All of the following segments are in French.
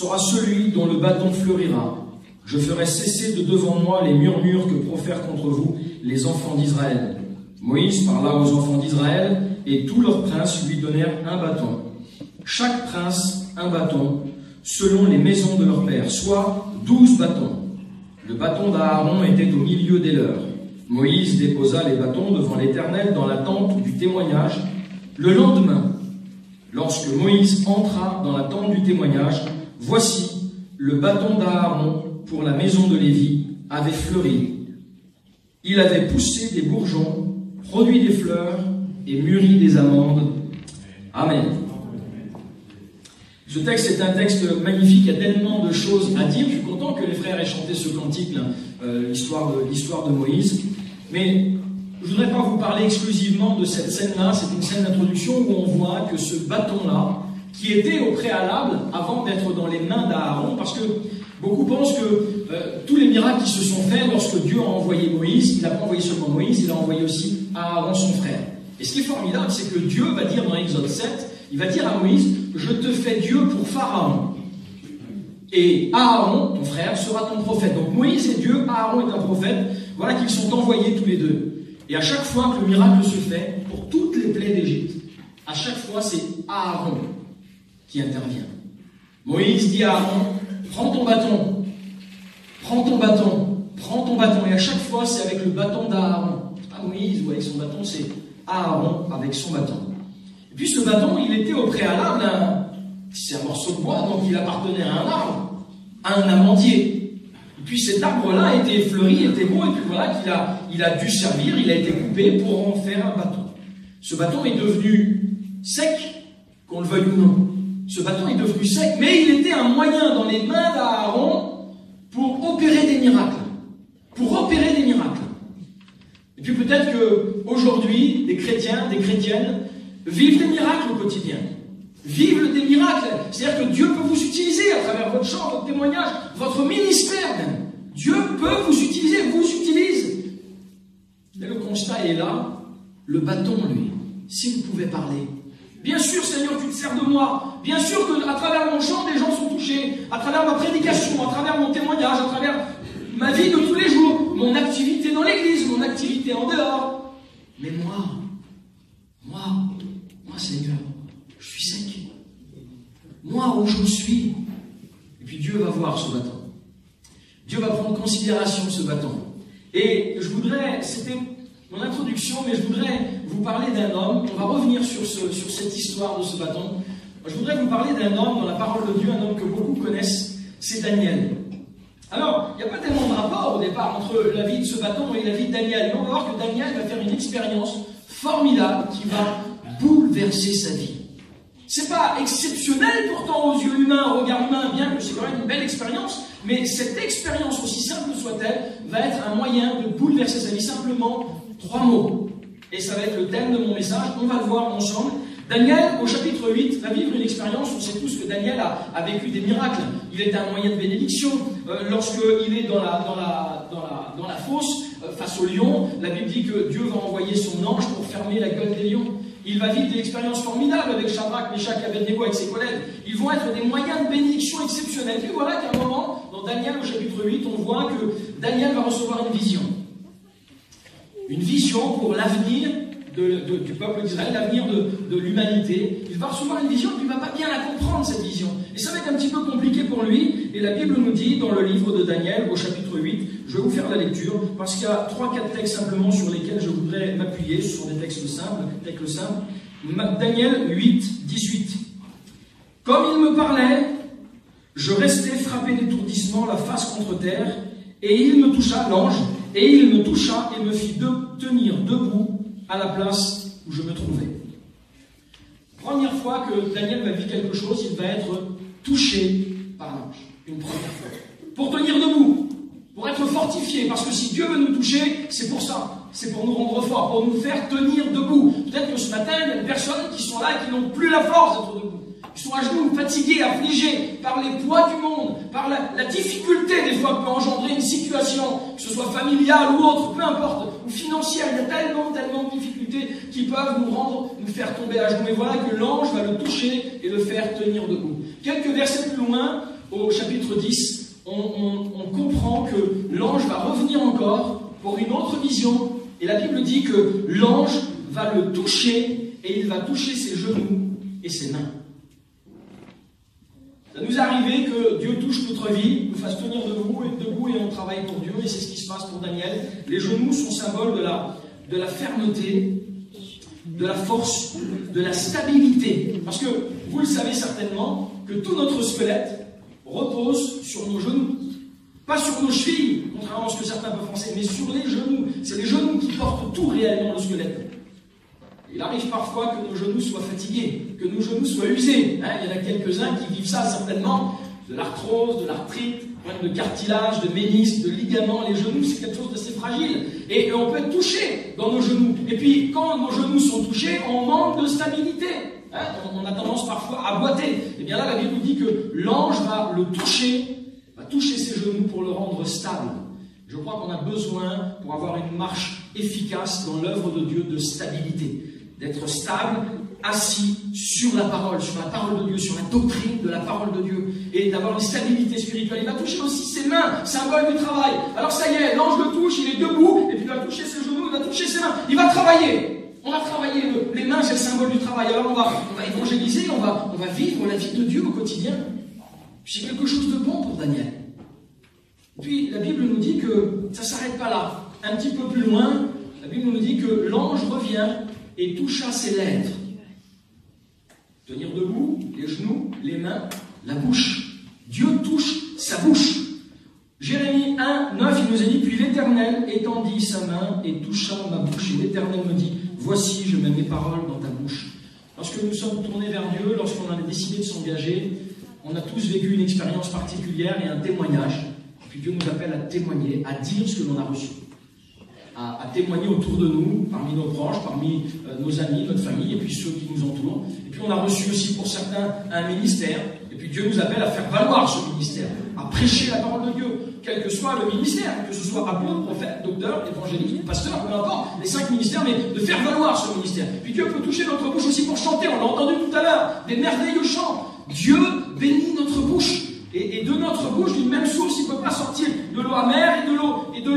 sera celui dont le bâton fleurira. Je ferai cesser de devant moi les murmures que profèrent contre vous les enfants d'Israël. Moïse parla aux enfants d'Israël, et tous leurs princes lui donnèrent un bâton. Chaque prince un bâton, selon les maisons de leur père, soit 12 bâtons. Le bâton d'Aaron était au milieu des leurs. Moïse déposa les bâtons devant l'Éternel dans la tente du témoignage. Le lendemain, lorsque Moïse entra dans la tente du témoignage, voici, le bâton d'Aaron pour la maison de Lévi avait fleuri. Il avait poussé des bourgeons, produit des fleurs et mûri des amandes. Amen. Ce texte est un texte magnifique, il y a tellement de choses à dire. Je suis content que les frères aient chanté ce cantique, l'histoire de Moïse. Mais je ne voudrais pas vous parler exclusivement de cette scène-là. C'est une scène d'introduction où on voit que ce bâton-là, qui était au préalable avant d'être dans les mains d'Aaron, parce que beaucoup pensent que tous les miracles qui se sont faits lorsque Dieu a envoyé Moïse, il n'a pas envoyé seulement Moïse, il a envoyé aussi Aaron son frère. Et ce qui est formidable, c'est que Dieu va dire dans Exode 7, il va dire à Moïse, je te fais Dieu pour Pharaon. Et Aaron, ton frère, sera ton prophète. Donc Moïse est Dieu, Aaron est un prophète. Voilà qu'ils sont envoyés tous les deux. Et à chaque fois que le miracle se fait, pour toutes les plaies d'Égypte, à chaque fois c'est Aaron qui intervient. Moïse dit à Aaron, prends ton bâton, prends ton bâton, prends ton bâton. Et à chaque fois c'est avec le bâton d'Aaron. C'est pas Moïse ou avec son bâton, c'est Aaron avec son bâton. Et puis ce bâton, il était au préalable, c'est un morceau de bois, donc il appartenait à un arbre, à un amandier. Et puis cet arbre-là était fleuri, était beau, et puis voilà qu'il a dû servir, il a été coupé pour en faire un bâton. Ce bâton est devenu sec, qu'on le veuille ou non. Ce bâton est devenu sec, mais il était un moyen dans les mains d'Aaron pour opérer des miracles. Pour opérer des miracles. Et puis peut-être qu'aujourd'hui, des chrétiens, des chrétiennes, vivent des miracles au quotidien. Vivent des miracles. C'est-à-dire que Dieu peut vous utiliser à travers votre chant, votre témoignage, votre ministère même. Dieu peut vous utiliser, vous utilise. Et le constat est là. Le bâton, lui, s'il pouvait parler. Bien sûr, Seigneur, tu te sers de moi. Bien sûr qu'à travers mon chant, des gens sont touchés. À travers ma prédication, à travers mon témoignage, à travers ma vie de tous les jours, mon activité dans l'église, mon activité en dehors. Mais moi, Seigneur, je suis sec. Moi, où je suis. Et puis Dieu va voir ce bâton. Dieu va prendre en considération ce bâton. Et c'était mon introduction, mais je voudrais vous parler d'un homme. On va revenir sur cette histoire de ce bâton. Je voudrais vous parler d'un homme dans la parole de Dieu, un homme que beaucoup connaissent, c'est Daniel. Alors, il n'y a pas tellement de rapport au départ entre la vie de ce bâton et la vie de Daniel. Mais on va voir que Daniel va faire une expérience formidable qui va bouleverser sa vie. C'est pas exceptionnel pourtant aux yeux humains, au regard humain, bien que c'est quand même une belle expérience, mais cette expérience, aussi simple soit-elle, va être un moyen de bouleverser sa vie. Simplement 3 mots. Et ça va être le thème de mon message, on va le voir ensemble. Daniel, au chapitre 8, va vivre une expérience. On sait tous que Daniel a vécu des miracles. Il est un moyen de bénédiction. Lorsqu'il est dans la fosse, face au lion, la Bible dit que Dieu va envoyer son ange pour fermer la gueule des lions. Il va vivre des expériences formidables avec Shadrach, Meshach et Abednego, avec ses collègues. Ils vont être des moyens de bénédiction exceptionnels. Puis voilà qu'à un moment, dans Daniel, au chapitre 8, on voit que Daniel va recevoir une vision. Une vision pour l'avenir du peuple d'Israël, l'avenir de l'humanité. Il va recevoir une vision, puis il ne va pas bien la comprendre, cette vision. Et ça va être un petit peu compliqué pour lui. Et la Bible nous dit, dans le livre de Daniel, au chapitre 8, je vais vous faire la lecture, parce qu'il y a 3-4 textes simplement sur lesquels je voudrais m'appuyer. Ce sont des textes simples. Daniel 8, 18. Comme il me parlait, je restais frappé d'étourdissement, la face contre terre, et il me toucha, l'ange, et il me toucha et me fit tenir debout à la place où je me trouvais. Première fois que Daniel va vivre quelque chose, il va être touché par l'ange. Une première fois. Pour tenir debout, pour être fortifié, parce que si Dieu veut nous toucher, c'est pour ça. C'est pour nous rendre forts, pour nous faire tenir debout. Peut-être que ce matin, il y a des personnes qui sont là et qui n'ont plus la force d'être debout. Ils sont à genoux, fatigués, affligés par les poids du monde, par la difficulté des fois que peut engendrer une situation, que ce soit familiale ou autre, peu importe, ou financière. Il y a tellement de difficultés qui peuvent nous faire tomber à genoux. Et voilà que l'ange va le toucher et le faire tenir debout. Quelques versets plus loin, au chapitre 10, on comprend que l'ange va revenir encore pour une autre vision. Et la Bible dit que l'ange va le toucher et il va toucher ses genoux et ses mains. Ça nous est arrivé que Dieu touche notre vie, nous fasse tenir debout et on travaille pour Dieu, et c'est ce qui se passe pour Daniel. Les genoux sont symboles de la fermeté, de la force, de la stabilité. Parce que vous le savez certainement que tout notre squelette repose sur nos genoux. Pas sur nos chevilles, contrairement à ce que certains peuvent penser, mais sur les genoux. C'est les genoux qui portent tout réellement le squelette. Il arrive parfois que nos genoux soient fatigués, que nos genoux soient usés. Il y en a quelques-uns qui vivent ça certainement, de l'arthrose, de l'arthrite, de cartilage, de ménisque, de ligaments. Les genoux, c'est quelque chose d'assez fragile. Et on peut être touché dans nos genoux. Et puis, quand nos genoux sont touchés, on manque de stabilité. On a tendance parfois à boiter. Et bien là, la Bible nous dit que l'ange va le toucher, va toucher ses genoux pour le rendre stable. Je crois qu'on a besoin, pour avoir une marche efficace dans l'œuvre de Dieu, de stabilité. D'être stable, assis sur la parole de Dieu, sur la doctrine de la parole de Dieu, et d'avoir une stabilité spirituelle. Il va toucher aussi ses mains, symbole du travail. Alors ça y est, l'ange le touche, il est debout, et puis il va toucher ses genoux, il va toucher ses mains. Il va travailler. On va travailler. Les mains, c'est le symbole du travail. Alors on va évangéliser, on va vivre la vie de Dieu au quotidien. C'est quelque chose de bon pour Daniel. Puis la Bible nous dit que ça ne s'arrête pas là. Un petit peu plus loin, la Bible nous dit que l'ange revient et toucha ses lèvres. Tenir debout, les genoux, les mains, la bouche. Dieu touche sa bouche. Jérémie 1, 9, il nous a dit, puis l'Éternel étendit sa main et toucha ma bouche. Et l'Éternel me dit, voici, je mets mes paroles dans ta bouche. Lorsque nous sommes tournés vers Dieu, lorsqu'on a décidé de s'engager, on a tous vécu une expérience particulière et un témoignage. Et puis Dieu nous appelle à témoigner, à dire ce que l'on a reçu. À témoigner autour de nous, parmi nos proches, parmi nos amis, notre famille, et puis ceux qui nous entourent. Et puis on a reçu aussi pour certains un ministère, et puis Dieu nous appelle à faire valoir ce ministère, à prêcher la parole de Dieu, quel que soit le ministère, que ce soit apôtre, prophète, docteur, évangéliste, pasteur, peu importe, les 5 ministères, mais de faire valoir ce ministère. Puis Dieu peut toucher notre bouche aussi pour chanter, on l'a entendu tout à l'heure, des merveilleux chants. Dieu bénit notre bouche. Et de notre bouche, d'une même source, il ne peut pas sortir de l'eau amère et de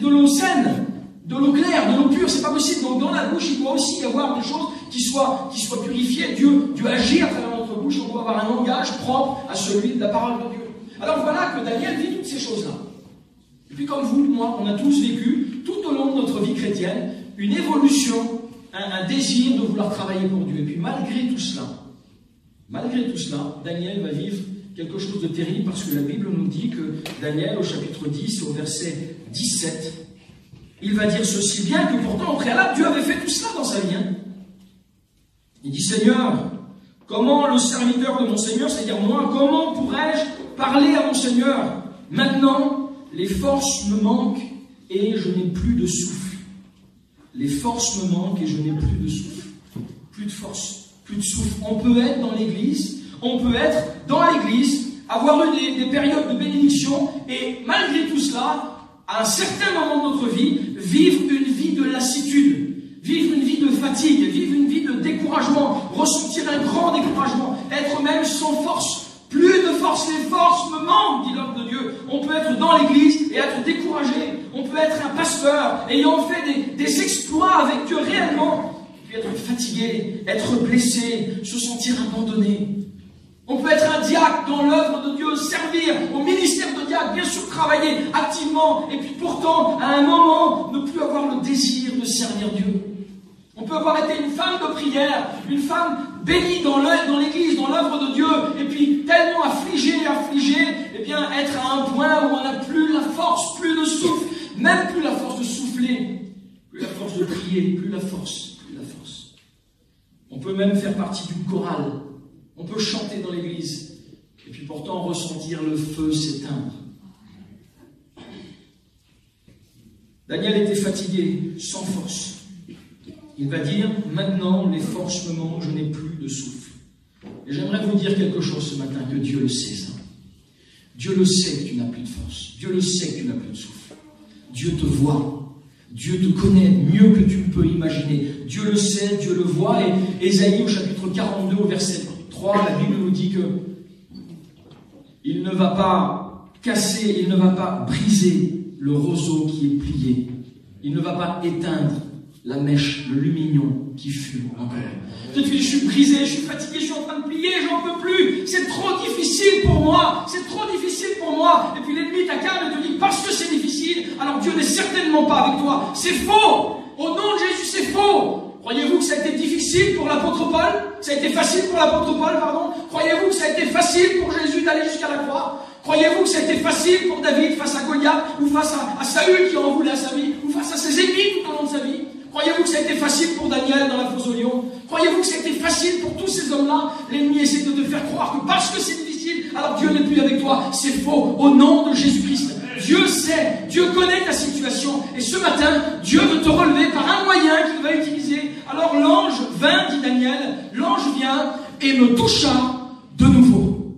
l'eau saine, de l'eau claire, de l'eau pure, c'est pas possible. Donc dans la bouche, il doit aussi y avoir des choses qui soient purifiées. Dieu agit à travers notre bouche, on doit avoir un langage propre à celui de la parole de Dieu. Alors voilà que Daniel vit toutes ces choses-là. Et puis comme vous, moi, on a tous vécu, tout au long de notre vie chrétienne, une évolution, un désir de vouloir travailler pour Dieu. Et puis malgré tout cela, Daniel va vivre quelque chose de terrible, parce que la Bible nous dit que Daniel, au chapitre 10, au verset 17, il va dire ceci, bien que pourtant, au préalable, Dieu avait fait tout cela dans sa vie. Il dit, Seigneur, comment le serviteur de mon Seigneur, c'est-à-dire moi, comment pourrais-je parler à mon Seigneur? Maintenant, les forces me manquent et je n'ai plus de souffle. Les forces me manquent et je n'ai plus de souffle. Plus de force, plus de souffle. On peut être dans l'église, avoir eu des périodes de bénédiction, et malgré tout cela, à un certain moment de notre vie, vivre une vie de lassitude, vivre une vie de fatigue, vivre une vie de découragement, ressentir un grand découragement, être même sans force. Plus de force, les forces me manquent, dit l'homme de Dieu. On peut être dans l'église et être découragé. On peut être un pasteur ayant fait des exploits avec Dieu réellement, puis être fatigué, être blessé, se sentir abandonné. On peut être un diacre dans l'œuvre de Dieu, servir au ministère de diacre, bien sûr travailler activement, et puis pourtant, à un moment, ne plus avoir le désir de servir Dieu. On peut avoir été une femme de prière, une femme bénie dans l'église, dans l'œuvre de Dieu, et puis tellement affligée, et bien être à un point où on n'a plus la force, plus de souffle, même plus la force de souffler, plus la force de prier, plus la force. On peut même faire partie d'une chorale. On peut chanter dans l'église, et puis pourtant ressentir le feu s'éteindre. Daniel était fatigué, sans force. Il va dire, maintenant les forces me manquent, je n'ai plus de souffle. Et j'aimerais vous dire quelque chose ce matin, que Dieu le sait ça. Dieu le sait que tu n'as plus de force. Dieu le sait que tu n'as plus de souffle. Dieu te voit. Dieu te connaît mieux que tu peux imaginer. Dieu le sait, Dieu le voit. Et Ésaïe au chapitre 42, au verset 3, la Bible nous dit que Il ne va pas casser, il ne va pas briser le roseau qui est plié. Il ne va pas éteindre la mèche, le lumignon qui fume encore. Peut-être que je suis brisé, je suis fatigué, je suis en train de plier, j'en peux plus. C'est trop difficile pour moi. C'est trop difficile pour moi. Et puis l'ennemi t'accable et te dit parce que c'est difficile, alors Dieu n'est certainement pas avec toi. C'est faux. Au nom de Jésus, c'est faux. Croyez-vous que ça a été difficile pour l'apôtre Paul? Ça a été facile pour l'apôtre Paul, pardon? Croyez-vous que ça a été facile pour Jésus d'aller jusqu'à la croix? Croyez-vous que ça a été facile pour David face à Goliath, ou face à Saül qui en voulait à sa vie, ou face à ses ennemis tout au long de sa vie? Croyez-vous que ça a été facile pour Daniel dans la fosse au lion? Croyez-vous que ça a été facile pour tous ces hommes-là? L'ennemi essaie de te faire croire que parce que c'est difficile, alors Dieu n'est plus avec toi. C'est faux. Au nom de Jésus-Christ. Dieu sait, Dieu connaît ta situation. Et ce matin, Dieu veut te relever par un moyen qu'il va utiliser. Alors l'ange vint, dit Daniel, l'ange vient et me toucha de nouveau.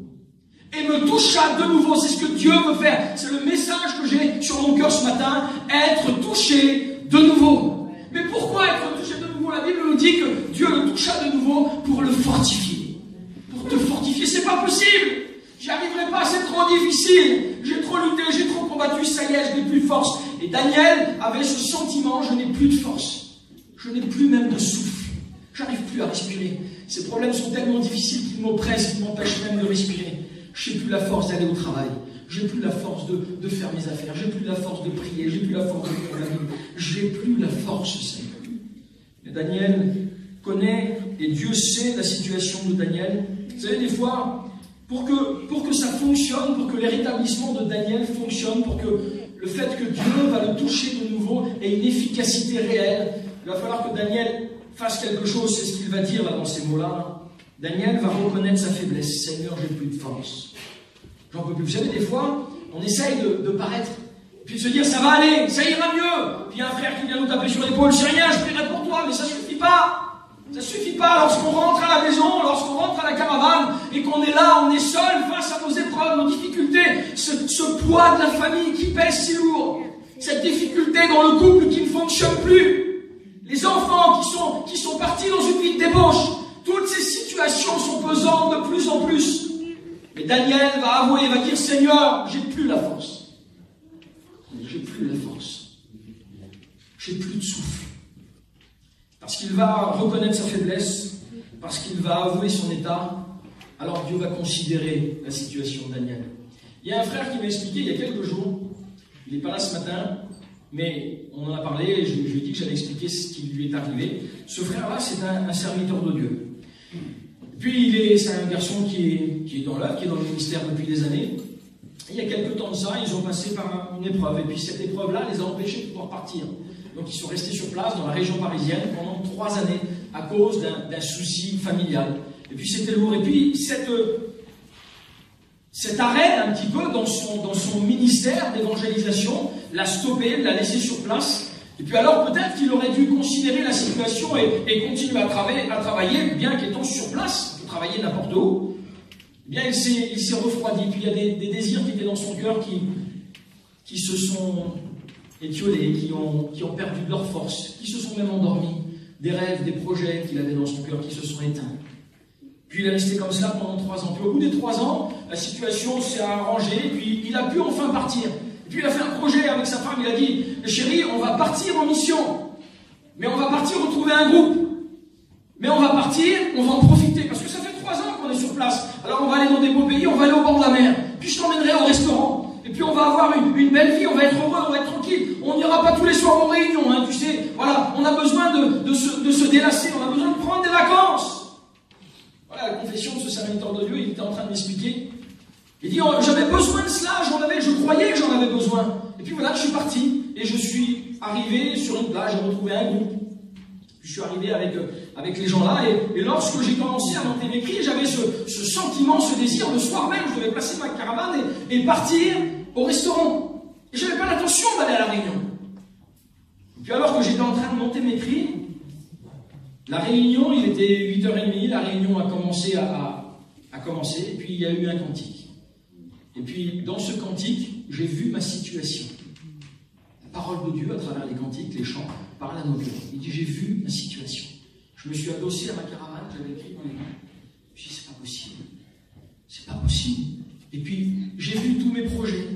Et me toucha de nouveau. C'est ce que Dieu veut faire. C'est le message que j'ai sur mon cœur ce matin. Être touché de nouveau. Mais pourquoi être touché de nouveau? La Bible nous dit que Dieu le toucha de nouveau pour le fortifier. Pour te fortifier. C'est pas possible. J'y arriverai pas, c'est trop difficile. J'ai trop lutté, j'ai trop combattu, ça y est, je n'ai plus de force. Et Daniel avait ce sentiment, je n'ai plus de force. Je n'ai plus même de souffle. J'arrive plus à respirer. Ces problèmes sont tellement difficiles qu'ils m'oppressent, qu'ils m'empêchent même de respirer. Je n'ai plus la force d'aller au travail. J'ai plus la force de faire mes affaires. J'ai plus la force de prier. J'ai plus la force de faire la Bible. J'ai plus la force, Seigneur. Mais Daniel connaît, et Dieu sait la situation de Daniel. Vous savez, des fois, pour que ça fonctionne, pour que les rétablissements de Daniel fonctionnent, pour que le fait que Dieu va le toucher de nouveau ait une efficacité réelle, il va falloir que Daniel fasse quelque chose. C'est ce qu'il va dire là dans ces mots-là. Daniel va reconnaître sa faiblesse. Seigneur, j'ai plus de force. J'en peux plus. Vous savez, des fois, on essaye de paraître, puis de se dire, ça va aller, ça ira mieux. Puis il y a un frère qui vient nous taper sur l'épaule, c'est rien, je prierai pour toi, mais ça suffit pas. Ça suffit pas. Lorsqu'on rentre à la maison, lorsqu'on rentre à la caravane, et qu'on est là, on est seul face à nos épreuves, nos difficultés, ce poids de la famille qui pèse si lourd, cette difficulté dans le couple qui ne fonctionne plus, les enfants qui sont partis dans une vie de débauche, toutes ces situations sont pesantes de plus en plus. Mais Daniel va avouer, il va dire, Seigneur, j'ai plus la force. J'ai plus la force. J'ai plus de souffle. Parce qu'il va reconnaître sa faiblesse, parce qu'il va avouer son état, alors Dieu va considérer la situation de Daniel. Il y a un frère qui m'a expliqué il y a quelques jours, il n'est pas là ce matin, mais on en a parlé, et je lui ai dit que j'allais expliquer ce qui lui est arrivé. Ce frère-là, c'est un serviteur de Dieu. Puis c'est un garçon qui est dans l'œuvre, qui est dans le ministère depuis des années. Et il y a quelques temps de ça, ils ont passé par une épreuve. Et puis cette épreuve-là les a empêchés de pouvoir partir. Donc ils sont restés sur place dans la région parisienne pendant 3 années à cause d'un souci familial. Et puis c'était lourd. Et puis cet arrêt un petit peu dans son ministère d'évangélisation l'a stoppé, l'a laissé sur place. Et puis alors peut-être qu'il aurait dû considérer la situation et continuer à travailler, bien qu'étant sur place, il peut travailler n'importe où. Eh bien il s'est refroidi. Puis il y a des désirs qui étaient dans son cœur qui se sont étiolés, qui ont perdu de leur force, qui se sont même endormis. Des rêves, des projets qu'il avait dans son cœur qui se sont éteints. Puis il est resté comme ça pendant 3 ans. Puis au bout des 3 ans, la situation s'est arrangée, puis il a pu enfin partir. Et puis il a fait un projet avec sa femme, il a dit, chérie, on va partir en mission, mais on va partir retrouver un groupe. Mais on va partir, on va en profiter, parce que ça fait 3 ans qu'on est sur place. Alors on va aller dans des beaux pays, on va aller au bord de la mer, puis je t'emmènerai au restaurant. Et puis on va avoir une belle vie, on va être heureux, on va être tranquille. On n'ira pas tous les soirs aux réunions, hein, tu sais. Voilà, on a besoin de se délasser, on a besoin de prendre des vacances. Voilà la confession de ce serviteur de Dieu, il était en train de m'expliquer. Il dit, j'avais besoin de cela, je croyais que j'en avais besoin. Et puis voilà, je suis parti, et je suis arrivé sur une plage, j'ai retrouvé un groupe. Puis je suis arrivé avec les gens là, et lorsque j'ai commencé à monter mes cris, j'avais ce sentiment, ce désir, le soir même, je devais placer ma caravane et partir au restaurant. Et je n'avais pas l'intention d'aller à la réunion. Et puis alors que j'étais en train de monter mes cris, la réunion, il était 8h30, la réunion a commencé à commencer, et puis il y a eu un cantique. Et puis, dans ce cantique, j'ai vu ma situation. La parole de Dieu, à travers les cantiques, les chants, parle à nos cœurs. Il dit, j'ai vu ma situation. Je me suis adossé à ma caravane, j'avais écrit dans les mains. Je me suis dit, c'est pas possible. C'est pas possible. Et puis, j'ai vu tous mes projets,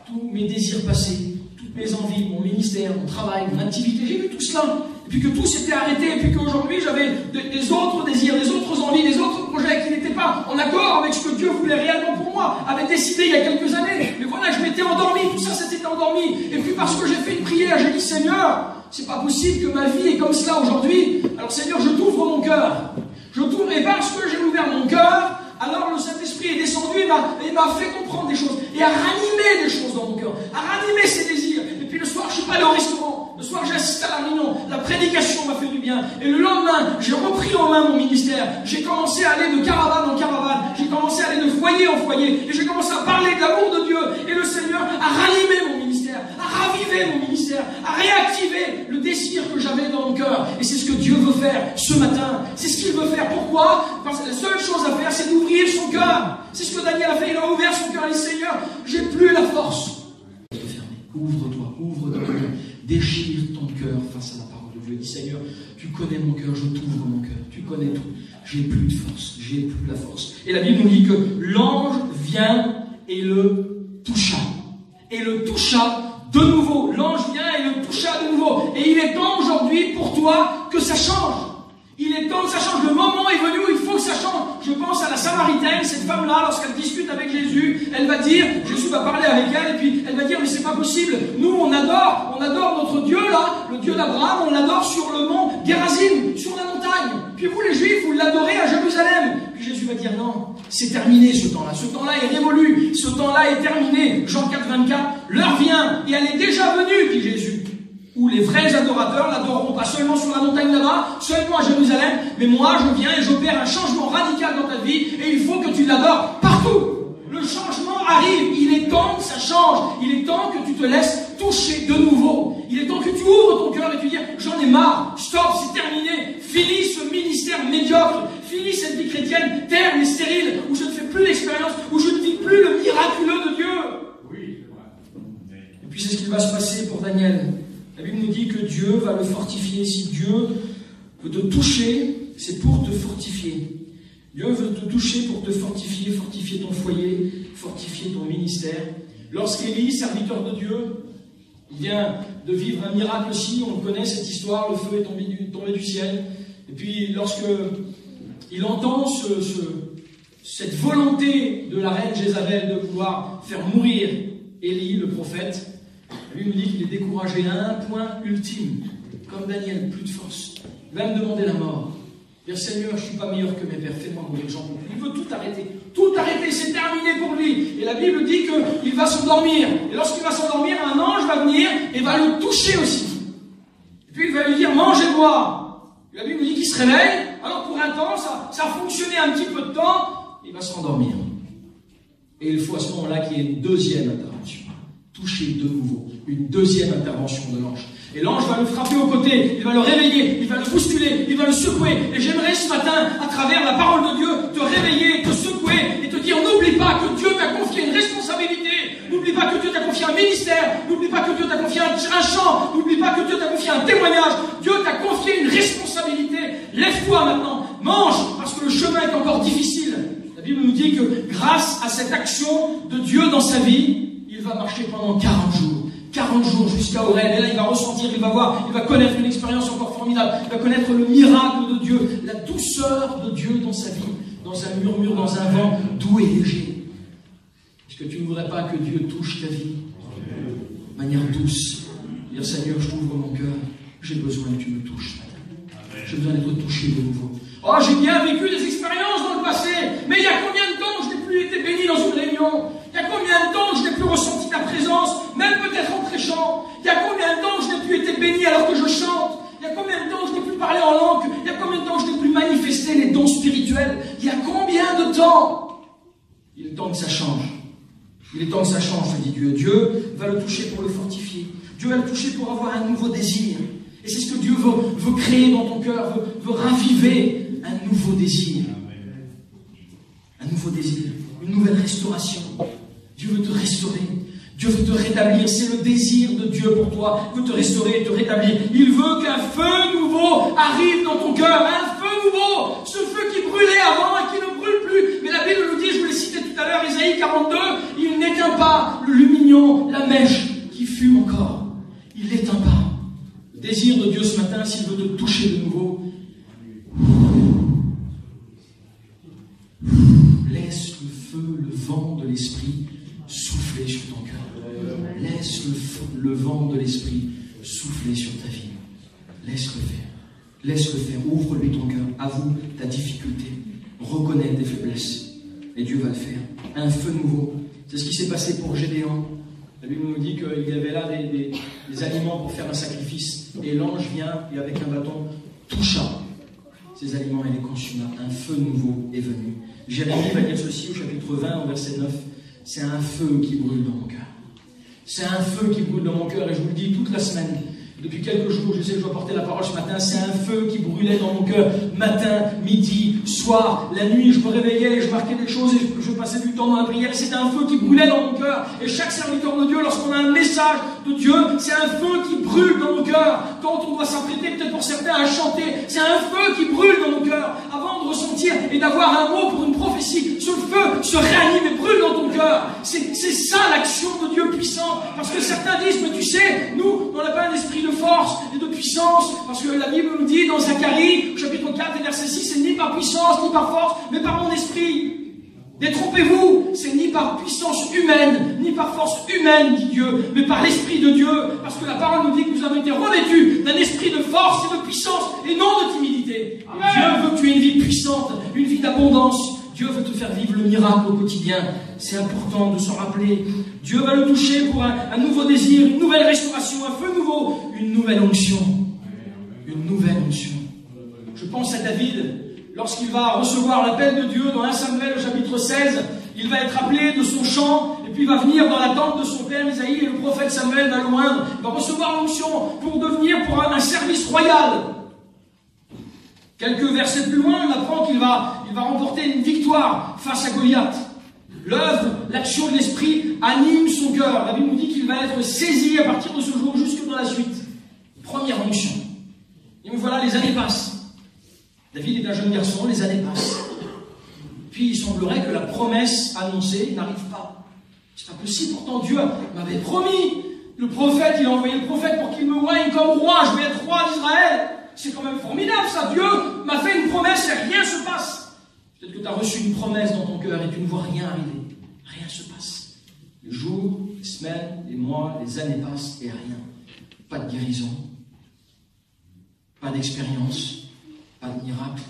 tous mes désirs passés, toutes mes envies, mon ministère, mon travail, mon activité, j'ai vu tout cela. Et puis que tout s'était arrêté, et puis qu'aujourd'hui, j'avais des autres désirs, des autres envies, des autres projets qui n'étaient pas en accord avec ce que Dieu voulait réellement pour moi, avait décidé il y a quelques années. Mais voilà, je m'étais endormi, tout ça s'était endormi. Et puis parce que j'ai fait une prière, j'ai dit, Seigneur, c'est pas possible que ma vie est comme cela aujourd'hui. Alors Seigneur, je t'ouvre mon cœur. Je t'ouvre, et parce que j'ai ouvert mon cœur, alors le Saint-Esprit est descendu et m'a fait comprendre des choses, et a ranimé des choses dans mon cœur, a ranimé ses désirs. Et puis le soir, je suis pas allé au restaurant, le soir j'ai assisté à la réunion, la prédication m'a fait du bien, et le lendemain, j'ai repris en main mon ministère, j'ai commencé à aller de caravane en caravane, j'ai commencé à aller de foyer en foyer, et j'ai commencé à parler de l'amour de Dieu, et le Seigneur a ranimé mon ministère, a ravivé mon ministère, a réactivé le désir que j'avais dans mon cœur. Et c'est ce que Dieu veut faire ce matin, c'est ce qu'il veut faire. Pourquoi? Parce que la seule chose à faire, c'est d'ouvrir son cœur. C'est ce que Daniel a fait, il a ouvert son cœur, il dit, Seigneur, j'ai plus la force. Ouvre-toi, ouvre ton cœur, déchire ton cœur face à la parole de Dieu. Dis, Seigneur, tu connais mon cœur, je t'ouvre mon cœur, tu connais tout. J'ai plus de force, j'ai plus la force. Et la Bible nous dit que l'ange vient et le toucha. Et le toucha de nouveau. L'ange vient et le toucha de nouveau. Et il est temps aujourd'hui pour toi que ça change. Il est temps que ça change. Le moment est venu où il faut que ça change. Je pense à la Samaritaine, cette femme-là, lorsqu'elle discute avec Jésus, elle va dire, Jésus va parler avec elle, et puis elle va dire, mais c'est pas possible. Nous, on adore notre Dieu là, le Dieu d'Abraham, on l'adore sur le mont Gérazim, sur la montagne. Puis vous, les Juifs, vous l'adorez à Jérusalem. Puis Jésus va dire, non, c'est terminé ce temps-là. Ce temps-là est révolu. Ce temps-là est terminé. Jean 4, 24, l'heure vient, et elle est déjà venue, dit Jésus, où les vrais adorateurs l'adoreront pas seulement sur la montagne là-bas, seulement à Jérusalem, mais moi je viens et j'opère un changement radical dans ta vie, et il faut que tu l'adores partout. Le changement arrive, il est temps que ça change, il est temps que tu te laisses toucher de nouveau, il est temps que tu ouvres ton cœur et tu dis, j'en ai marre, stop, c'est terminé, fini ce ministère médiocre, fini cette vie chrétienne terne et stérile, où je ne fais plus l'expérience, où je ne vis plus le miraculeux de Dieu. Oui, c'est vrai. Et puis c'est ce qui va se passer pour Daniel. La Bible nous dit que Dieu va le fortifier. Si Dieu veut te toucher, c'est pour te fortifier. Dieu veut te toucher pour te fortifier, fortifier ton foyer, fortifier ton ministère. Lorsqu'Élie, serviteur de Dieu, il vient de vivre un miracle aussi, on connaît cette histoire, le feu est tombé du ciel. Et puis lorsque il entend cette volonté de la reine Jézabel de vouloir faire mourir Élie, le prophète, lui me dit qu'il est découragé à un point ultime, comme Daniel, plus de force. Il va me demander la mort. Dire, Seigneur, je ne suis pas meilleur que mes pères, fais-moi mourir, j'en peux plus. Il veut tout arrêter, c'est terminé pour lui. Et la Bible dit qu'il va s'endormir. Et lorsqu'il va s'endormir, un ange va venir et va le toucher aussi. Et puis il va lui dire, mange et bois. Et la Bible nous dit qu'il se réveille. Alors pour un temps, ça a fonctionné un petit peu de temps, il va s'endormir. Et il faut à ce moment-là qu'il y ait une deuxième intervention. Toucher de nouveau, une deuxième intervention de l'ange. Et l'ange va le frapper au côté, il va le réveiller, il va le bousculer, il va le secouer. Et j'aimerais ce matin, à travers la parole de Dieu, te réveiller, te secouer et te dire, n'oublie pas que Dieu t'a confié une responsabilité, n'oublie pas que Dieu t'a confié un ministère, n'oublie pas que Dieu t'a confié un chant, n'oublie pas que Dieu t'a confié un témoignage. Dieu t'a confié une responsabilité. Lève-toi maintenant, mange, parce que le chemin est encore difficile. La Bible nous dit que grâce à cette action de Dieu dans sa vie, il va marcher pendant 40 jours. 40 jours jusqu'à Horeb. Et là, il va ressentir, il va voir, il va connaître une expérience encore formidable. Il va connaître le miracle de Dieu, la douceur de Dieu dans sa vie, dans un murmure, dans un vent doux et léger. Est-ce que tu ne voudrais pas que Dieu touche ta vie de manière douce? Dire, Seigneur, je t'ouvre mon cœur, j'ai besoin que tu me touches. J'ai besoin d'être touché de nouveau. Oh, j'ai bien vécu des expériences dans le passé, mais il y a combien de temps que je n'ai plus été béni dans une réunion? Il y a combien de temps que je n'ai plus ressenti ta présence, même peut-être en prêchant? Il y a combien de temps que je n'ai plus été béni alors que je chante? Il y a combien de temps que je n'ai plus parlé en langue? Il y a combien de temps que je n'ai plus manifesté les dons spirituels? Il y a combien de temps? Il est temps que ça change. Il est temps que ça change, te dit Dieu. Dieu va le toucher pour le fortifier. Dieu va le toucher pour avoir un nouveau désir. Et c'est ce que Dieu veut créer dans ton cœur, veut raviver un nouveau désir. Un nouveau désir, une nouvelle restauration. Dieu veut te restaurer. Dieu veut te rétablir. C'est le désir de Dieu pour toi. Il veut te restaurer et te rétablir. Il veut qu'un feu nouveau arrive dans ton cœur. Un feu nouveau. Ce feu qui brûlait avant et qui ne brûle plus. Mais la Bible nous dit, je vous l'ai cité tout à l'heure, Ésaïe 42, il n'éteint pas le lumignon, la mèche qui fume encore. Il l'éteint pas. Le désir de Dieu ce matin, s'il veut te toucher de nouveau, laisse le feu, le vent de l'esprit souffler sur ton cœur. Laisse le vent de l'esprit souffler sur ta vie. Laisse-le faire. Laisse-le faire. Ouvre-lui ton cœur. Avoue ta difficulté. Reconnais tes faiblesses. Et Dieu va le faire. Un feu nouveau. C'est ce qui s'est passé pour Gédéon. La Bible nous dit qu'il y avait là des aliments pour faire un sacrifice. Et l'ange vient et avec un bâton toucha ces aliments et les consuma. Un feu nouveau est venu. Jérémie va dire ceci au chapitre 20, au verset 9. C'est un feu qui brûle dans mon cœur. C'est un feu qui brûle dans mon cœur. Et je vous le dis toute la semaine. Depuis quelques jours, je sais que je dois porter la parole ce matin, c'est un feu qui brûlait dans mon cœur, matin, midi, soir, la nuit, je me réveillais, je marquais des choses et je passais du temps dans la prière, c'était un feu qui brûlait dans mon cœur. Et chaque serviteur de Dieu, lorsqu'on a un message de Dieu, c'est un feu qui brûle dans nos cœurs. Quand on doit s'apprêter, peut-être pour certains, à chanter, c'est un feu qui brûle dans nos cœurs. Avant de ressentir et d'avoir un mot pour une prophétie, ce feu se réanime et brûle dans ton cœur. C'est ça l'action de Dieu puissante. Parce que certains disent, mais tu sais, nous, on n'a pas un esprit de force et de puissance, parce que la Bible nous dit dans Zacharie, chapitre 4 et verset 6, c'est ni par puissance, ni par force, mais par mon esprit. Détrompez-vous, c'est ni par puissance humaine, ni par force humaine, dit Dieu, mais par l'Esprit de Dieu, parce que la parole nous dit que nous avons été revêtus d'un esprit de force et de puissance, et non de timidité. Dieu veut que tu aies une vie puissante, une vie d'abondance. Dieu veut te faire vivre le miracle au quotidien. C'est important de s'en rappeler. Dieu va le toucher pour un nouveau désir, une nouvelle restauration, un feu nouveau, une nouvelle onction. Une nouvelle onction. Je pense à David, lorsqu'il va recevoir l'appel de Dieu dans 1 Samuel au chapitre 16, il va être appelé de son champ, et puis il va venir dans la tente de son père Isaïe, et le prophète Samuel va le joindre. Il va recevoir l'onction pour devenir pour un service royal. Quelques versets plus loin, on apprend qu'il va remporter une victoire face à Goliath. L'œuvre, l'action de l'esprit anime son cœur. La Bible nous dit qu'il va être saisi à partir de ce jour jusque dans la suite. Première onction. Et voilà, les années passent. David est un jeune garçon, les années passent. Puis il semblerait que la promesse annoncée n'arrive pas. C'est pas possible, pourtant Dieu m'avait promis. Le prophète, il a envoyé le prophète pour qu'il me voie comme roi. Je vais être roi d'Israël. C'est quand même formidable ça. Dieu m'a fait une promesse et rien ne se passe. Peut-être que tu as reçu une promesse dans ton cœur et tu ne vois rien arriver. Rien ne se passe. Les jours, les semaines, les mois, les années passent et rien. Pas de guérison. Pas d'expérience. Pas de miracle.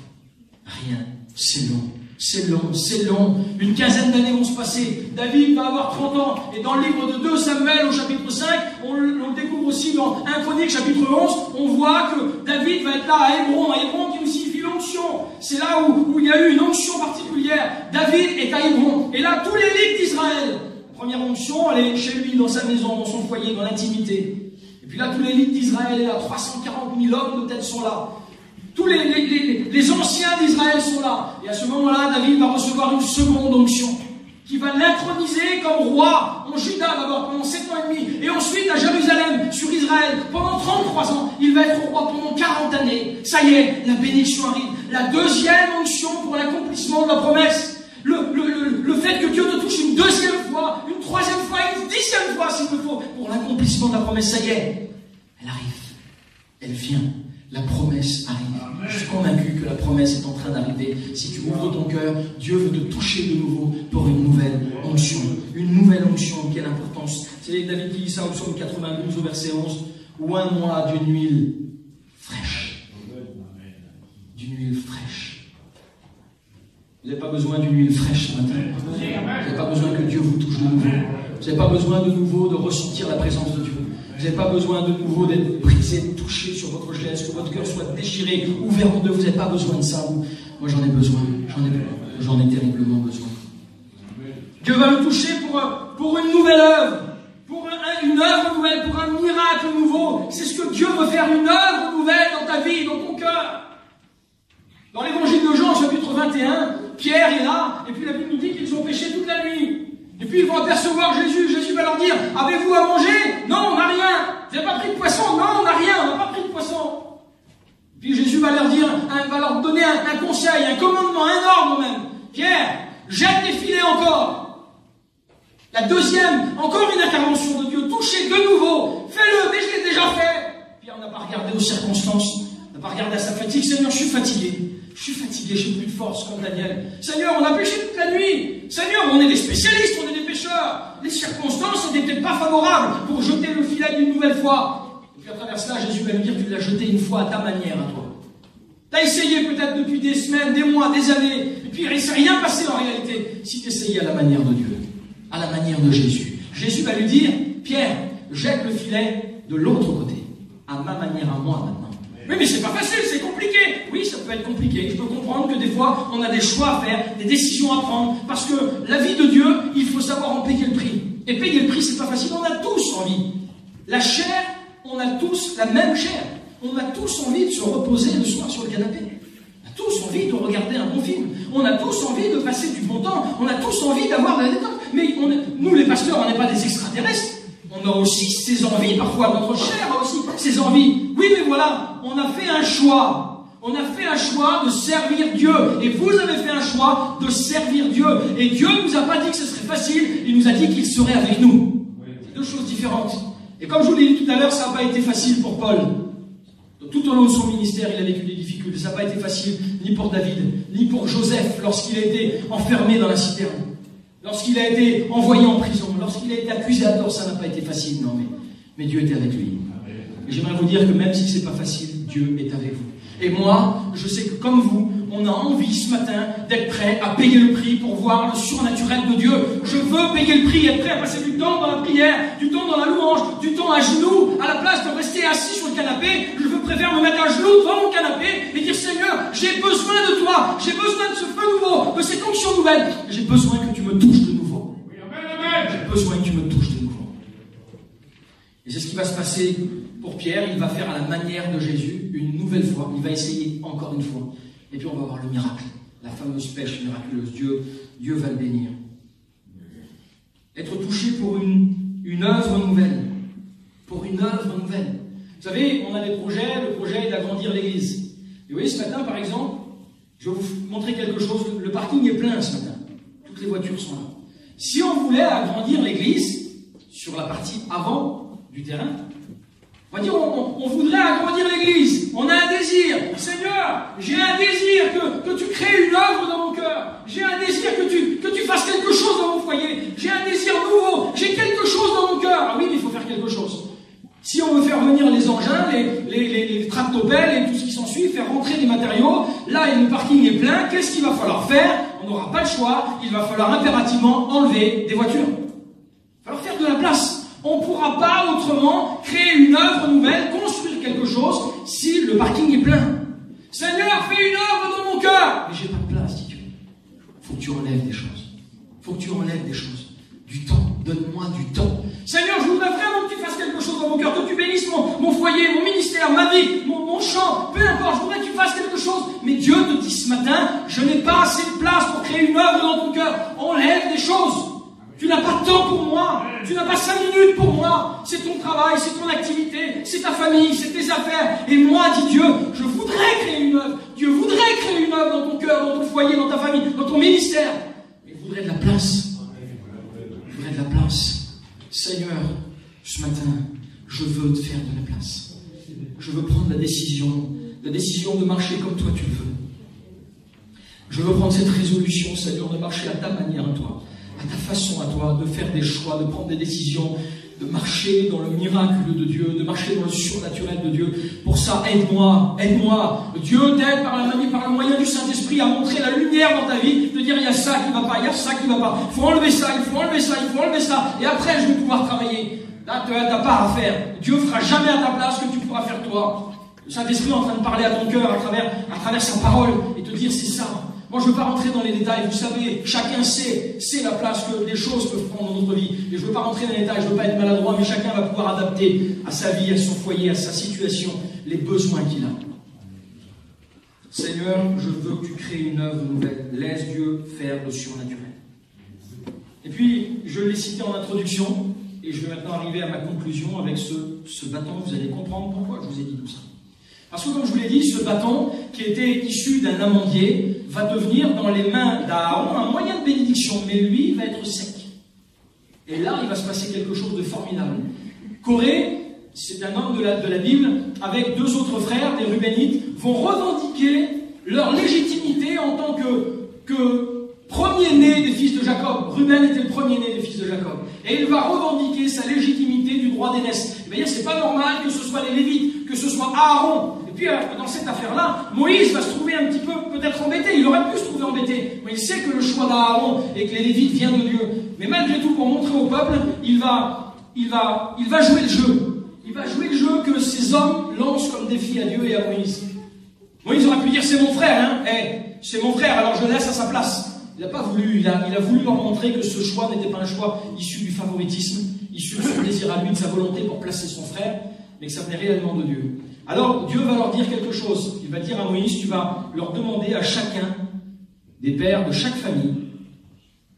Rien. C'est long. C'est long, c'est long. Une quinzaine d'années vont se passer. David va avoir 30 ans. Et dans le livre de 2 Samuel au chapitre 5, on le découvre aussi dans 1 Chronique chapitre 11, on voit que David va être là à Hébron. À Hébron qui nous signifie l'onction. C'est là où il y a eu une onction particulière. David est à Hébron. Et là, tous les lévites d'Israël. La première onction, elle est chez lui, dans sa maison, dans son foyer, dans l'intimité. Et puis là, tous les lévites d'Israël, là, 340 000 hommes de tête sont là. Tous les anciens d'Israël sont là. Et à ce moment-là, David va recevoir une seconde onction qui va l'introniser comme roi en Juda d'abord pendant 7 ans et demi. Et ensuite à Jérusalem, sur Israël, pendant 33 ans. Il va être roi pendant 40 années. Ça y est, la bénédiction arrive. La deuxième onction pour l'accomplissement de la promesse. Le fait que Dieu te touche une deuxième fois, une troisième fois, une 10e fois s'il le faut, pour l'accomplissement de la promesse. Ça y est, elle arrive. Elle vient. La promesse arrive. Je suis convaincu que la promesse est en train d'arriver. Si tu ouvres ton cœur, Dieu veut te toucher de nouveau pour une nouvelle onction. Une nouvelle onction, quelle importance. C'est David qui dit ça au psaume 92 au verset 11. Oins-moi d'une huile fraîche. D'une huile fraîche. Vous n'avez pas besoin d'une huile fraîche ce matin. Vous n'avez pas besoin que Dieu vous touche de nouveau. Vous n'avez pas besoin de nouveau de ressentir la présence de Dieu. Vous n'avez pas besoin de nouveau d'être brisé, touché sur votre chaise, que votre cœur soit déchiré, ouvert en deux. Vous n'avez pas besoin de ça. Moi, j'en ai besoin. J'en ai terriblement besoin. Dieu va le toucher pour une nouvelle œuvre, pour une œuvre nouvelle, pour un miracle nouveau. C'est ce que Dieu veut faire, une œuvre nouvelle dans ta vie, dans ton cœur. Dans l'évangile de Jean, chapitre 21, Pierre est là, et puis la Bible nous dit qu'ils ont péché toute la nuit. Et puis ils vont apercevoir Jésus. Jésus va leur dire, avez-vous à manger? Non, on n'a rien. Vous n'avez pas pris de poisson? Non, on n'a rien, on n'a pas pris de poisson. Puis Jésus va leur dire, va leur donner un conseil, un commandement, un ordre même. Pierre, jette les filets encore. La deuxième, encore une intervention de Dieu, toucher de nouveau, fais-le, mais je l'ai déjà fait. Pierre n'a pas regardé aux circonstances, n'a pas regardé à sa fatigue. Seigneur, je suis fatigué, j'ai plus de force comme Daniel. Seigneur, on a péché toute la nuit. Seigneur, on est des spécialistes, on est des pécheurs. Les circonstances n'étaient peut-être pas favorables pour jeter le filet d'une nouvelle fois. Et puis à travers cela, Jésus va lui dire, tu l'as jeté une fois à ta manière, à toi. Tu as essayé peut-être depuis des semaines, des mois, des années, et puis il ne s'est rien passé en réalité. Si tu essayais à la manière de Dieu, à la manière de Jésus, Jésus va lui dire, Pierre, jette le filet de l'autre côté, à ma manière, à moi maintenant. Oui, mais c'est pas facile, c'est compliqué. Oui, ça peut être compliqué. Je peux comprendre que des fois, on a des choix à faire, des décisions à prendre, parce que la vie de Dieu, il faut savoir en payer le prix. Et payer le prix, c'est pas facile. On a tous envie. La chair, on a tous la même chair. On a tous envie de se reposer le soir sur le canapé. On a tous envie de regarder un bon film. On a tous envie de passer du bon temps. On a tous envie d'avoir de la détente. Mais nous, les pasteurs, on n'est pas des extraterrestres. On a aussi ces envies, parfois notre chair a aussi ces envies. Oui, mais voilà, on a fait un choix. On a fait un choix de servir Dieu. Et vous avez fait un choix de servir Dieu. Et Dieu ne nous a pas dit que ce serait facile, il nous a dit qu'il serait avec nous. C'est deux choses différentes. Et comme je vous l'ai dit tout à l'heure, ça n'a pas été facile pour Paul. Tout au long de son ministère, il a vécu des difficultés. Ça n'a pas été facile, ni pour David, ni pour Joseph, lorsqu'il a été enfermé dans la citerne. Lorsqu'il a été envoyé en prison, lorsqu'il a été accusé à tort, ça n'a pas été facile, non, mais Dieu était avec lui. Et j'aimerais vous dire que même si ce n'est pas facile, Dieu est avec vous. Et moi, je sais que comme vous, on a envie ce matin d'être prêt à payer le prix pour voir le surnaturel de Dieu. Je veux payer le prix, être prêt à passer du temps dans la prière, du temps dans la louange, du temps à genoux, à la place de rester assis sur le canapé. Je préfère me mettre à genoux devant mon canapé et dire, Seigneur, j'ai besoin de toi, j'ai besoin de ce feu nouveau, de cette onction nouvelle. J'ai besoin que tu me touches de nouveau. J'ai besoin que tu me touches de nouveau. Et c'est ce qui va se passer pour Pierre. Il va faire à la manière de Jésus une nouvelle fois. Il va essayer encore une fois. Et puis on va voir le miracle, la fameuse pêche miraculeuse. Dieu va le bénir. Être touché pour une œuvre nouvelle. Pour une œuvre nouvelle. Vous savez, on a des projets. Le projet est d'agrandir l'église. Et vous voyez, ce matin, par exemple, je vais vous montrer quelque chose. Le parking est plein ce matin. Toutes les voitures sont là. Si on voulait agrandir l'église, sur la partie avant du terrain, on va dire, on voudrait agrandir l'église. On a un désir. Seigneur, j'ai un désir que tu crées une œuvre dans mon cœur. J'ai un désir que tu fasses quelque chose dans mon foyer. J'ai un désir nouveau. J'ai quelque chose dans mon cœur. Ah oui, mais il faut faire quelque chose. Si on veut faire venir les engins, les tractopelles et tout ce qui s'ensuit, faire rentrer des matériaux, là, le parking est plein. Qu'est-ce qu'il va falloir faire? On n'aura pas le choix. Il va falloir impérativement enlever des voitures. Il va falloir faire de la place. On ne pourra pas autrement créer une œuvre nouvelle, construire quelque chose, si le parking est plein. Seigneur, fais une œuvre dans mon cœur. Mais j'ai pas de place, dit Dieu. Il faut que tu enlèves des choses. Il faut que tu enlèves des choses. Du temps. Donne-moi du temps. Seigneur, je voudrais vraiment que tu fasses quelque chose dans mon cœur, que tu bénisses mon foyer, mon ministère, ma vie, mon champ, peu importe, je voudrais que tu fasses quelque chose. Mais Dieu te dit ce matin, je n'ai pas assez de place pour créer une œuvre dans ton cœur. Enlève des choses. Tu n'as pas de temps pour moi. Tu n'as pas 5 minutes pour moi. C'est ton travail, c'est ton activité, c'est ta famille, c'est tes affaires. Et moi, dit Dieu, je voudrais créer une œuvre. Dieu voudrait créer une œuvre dans ton cœur, dans ton foyer, dans ta famille, dans ton ministère. Mais il voudrait de la place. Il voudrait de la place. Seigneur, ce matin, je veux te faire de la place. Je veux prendre la décision de marcher comme toi tu le veux. Je veux prendre cette résolution, Seigneur, de marcher à ta manière, à toi. À ta façon à toi, de faire des choix, de prendre des décisions, de marcher dans le miracle de Dieu, de marcher dans le surnaturel de Dieu. Pour ça, aide-moi, aide-moi. Dieu t'aide par le moyen du Saint-Esprit à montrer la lumière dans ta vie, de dire il y a ça qui ne va pas, il y a ça qui ne va pas. Il faut enlever ça, il faut enlever ça, il faut enlever ça. Et après, je vais pouvoir travailler. Là, tu n'as pas à faire. Dieu ne fera jamais à ta place ce que tu pourras faire toi. Le Saint-Esprit est en train de parler à ton cœur à travers sa parole et te dire c'est ça. Moi, je ne veux pas rentrer dans les détails. Vous savez, chacun sait la place que les choses peuvent prendre dans notre vie. Et je ne veux pas rentrer dans les détails, je ne veux pas être maladroit, mais chacun va pouvoir adapter à sa vie, à son foyer, à sa situation, les besoins qu'il a. Seigneur, je veux que tu crées une œuvre nouvelle. Laisse Dieu faire le surnaturel. Et puis, je l'ai cité en introduction, et je vais maintenant arriver à ma conclusion avec ce bâton. Vous allez comprendre pourquoi je vous ai dit tout ça. Parce que, comme je vous l'ai dit, ce bâton, qui était issu d'un amandier, va devenir dans les mains d'Aaron un moyen de bénédiction, mais lui va être sec. Et là, il va se passer quelque chose de formidable. Coré, c'est un homme de la Bible, avec deux autres frères, des Rubénites, vont revendiquer leur légitimité en tant que premier-né des fils de Jacob. Ruben était le premier-né des fils de Jacob. Et il va revendiquer sa légitimité du droit d'aînesse. Il va dire, c'est pas normal que ce soit les Lévites, que ce soit Aaron. Et puis, dans cette affaire-là, Moïse va se trouver un petit peu peut-être embêté. Il aurait pu se trouver embêté. Mais il sait que le choix d'Aaron et que les Lévites vient de Dieu. Mais malgré tout, pour montrer au peuple, il va jouer le jeu. Il va jouer le jeu que ces hommes lancent comme défi à Dieu et à Moïse. Moïse aurait pu dire, c'est mon frère, hein. C'est mon frère, alors je le laisse à sa place. Il n'a pas voulu, il a voulu leur montrer que ce choix n'était pas un choix issu du favoritisme, issu de son désir à lui, de sa volonté pour placer son frère, mais que ça venait réellement de Dieu. Alors Dieu va leur dire quelque chose. Il va dire à Moïse, tu vas leur demander à chacun des pères de chaque famille,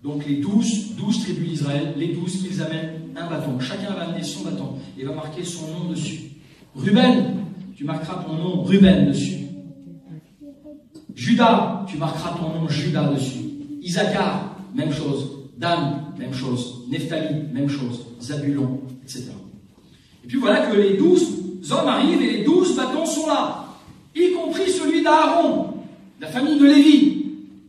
donc les 12 tribus d'Israël, les 12 qu'ils amènent un bâton. Chacun va amener son bâton et va marquer son nom dessus. Ruben, tu marqueras ton nom Ruben dessus. Judas, tu marqueras ton nom Judas dessus. Issachar, même chose. Dan, même chose. Nephtali, même chose. Zabulon, etc. Et puis voilà que les 12 hommes arrivent et les 12 bâtons sont là, y compris celui d'Aaron, la famille de Lévi.